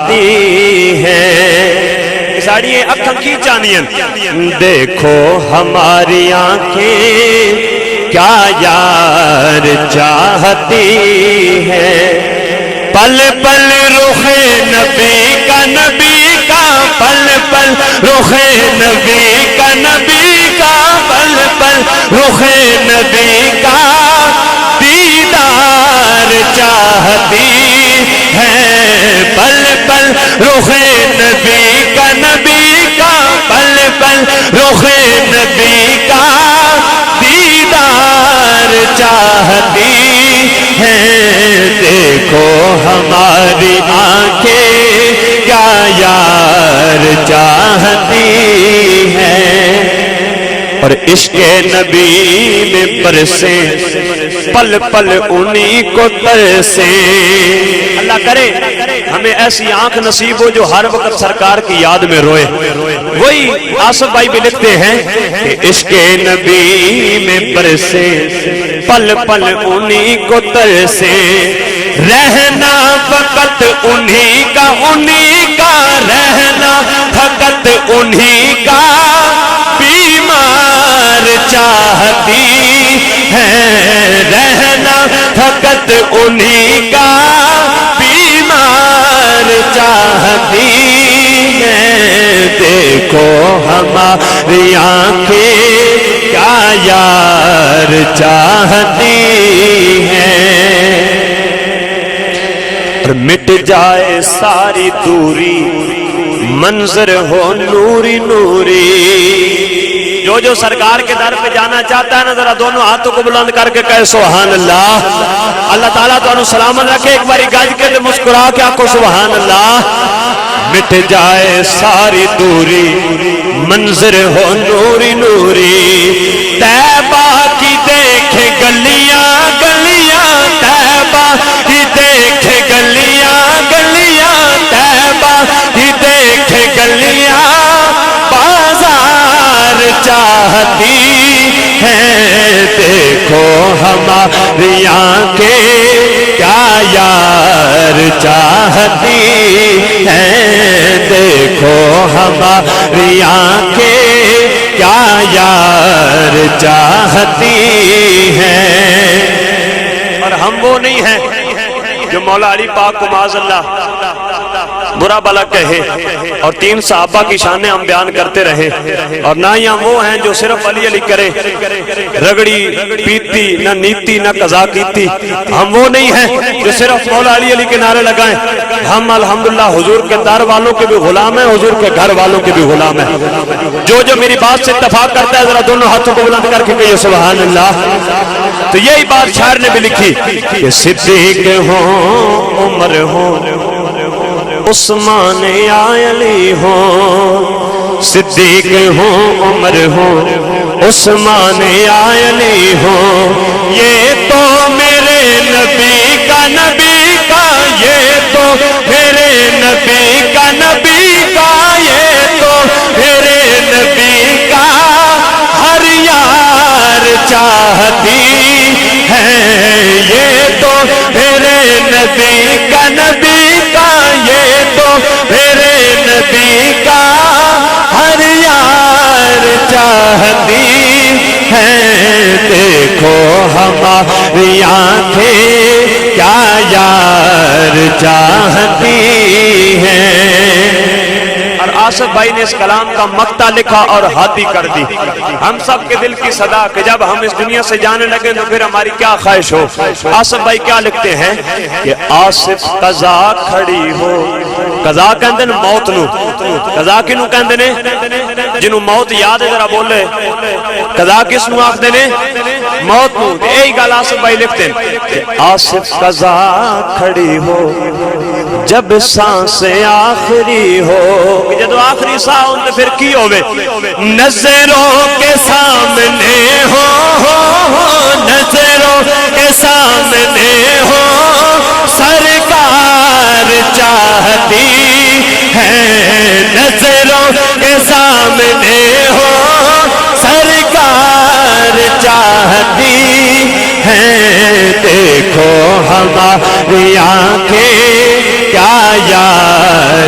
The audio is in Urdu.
چاہتی ہیں ساڑی اکھاں کی چانیاں دیکھو ہماری آنکھیں کیا یار چاہتی ہیں پل پل رخ نبی کا پل پل رخ نبی کا پل پل رخ نبی کا دیدار چاہتی ہے پل پل رخ نبی کا پل پل رخ نبی کا دیدار چاہتی ہے دیکھو ہماری آنکھیں کیا یار چاہتی ہیں اور عشق نبی میں برسیں پل پل انہی کو ترسیں اللہ کرے ہمیں ایسی آنکھ نصیب ہو جو ہر وقت سرکار کی یاد میں روئے وہی آصف بھائی بھی لکھتے ہیں کہ عشق نبی میں برسیں پل پل انہی کو ترسیں رہنا فقط انہی کا رہنا فقط انہی کا بیمار چاہتی ہے رہنا فقط انہی کا بیمار چاہتی ہے دیکھو ہماری آنکھیں کیا یار چاہتی ہیں اور مٹ جائے ساری دوری منظر ہو نوری جو سرکار کے در پہ جانا چاہتا ہے نا ذرا دونوں ہاتھوں کو بلند کر کے کہے سبحان اللہ اللہ تعالیٰ تو انہوں سلامت رکھے ایک باری گاج کے دے مسکرا کے آنکھوں سبحان اللہ مٹ جائے ساری دوری منظر ہو نوری طیبہ کی دیکھے گلیاں طیبہ کی دیکھے گلیاں طیبہ کی دیکھے گلیاں بازار چاہتی ہیں دیکھو ہماری آنکھیں کیا یار چاہتی ہیں دیکھو ہماری آنکھیں کیا یار چاہتی ہیں اور ہم وہ نہیں ہیں جو مولا علی پاک کو معاذ اللہ برا بلا کہے اور 3 صحابہ کی شانیں ہم بیان کرتے رہے اور نہ ہی ہم وہ ہیں جو صرف علی علی کرے رگڑی پیتی نہ نیتی نہ قضا کیتی ہم وہ نہیں ہیں جو صرف مولا علی علی کے نعرے لگائیں ہم الحمدللہ حضور کے دار والوں کے بھی غلام ہیں حضور کے گھر والوں کے بھی غلام ہیں جو میری بات سے اتفاق کرتا ہے ذرا دونوں ہاتھوں کو بلند کر کے کہیے سبحان اللہ تو یہی بات شاعر نے بھی لکھی کہ صدیق ہوں عمر ہوں عثمان یا علی ہوں صدیق ہوں عمر ہوں عثمان یا علی ہوں یہ تو میرے نبی کا یہ تو میرے نبی کا یہ تو میرے نبی کا ہر یار چاہتی ہے یہ تو میرے نبی کا یہ تو میرے نبی کا ہر یار چاہتی ہے دیکھو ہماری آنکھیں کیا یار چاہتی ہیں اور آصف بھائی نے اس کلام کا مقطع لکھا اور ہاتھی کر دی ہم سب کے دل کی صدا کہ جب ہم اس دنیا سے جانے لگے تو پھر ہماری کیا خواہش ہو آصف بھائی کیا لکھتے ہیں کہ آصف قضا کھڑی ہو قضا کہندے نے موت نو قضا کنو کہندے نے جنہوں موت یاد ہے ذرا بولے قضا کس نو آکھ دے نے موت نو یہی گل آصف بھائی لکھتے ہیں کہ آصف قضا کھڑی ہو جب سانس آخری ہو جدو آخری سا ہوں تو پھر کی ہوئے نظروں کے سامنے ہو نظروں کے سامنے ہو سرکار چاہتی ہے نظروں کے سامنے ہو سرکار چاہتی ہے دیکھو ہماری آنکھیں کیا یار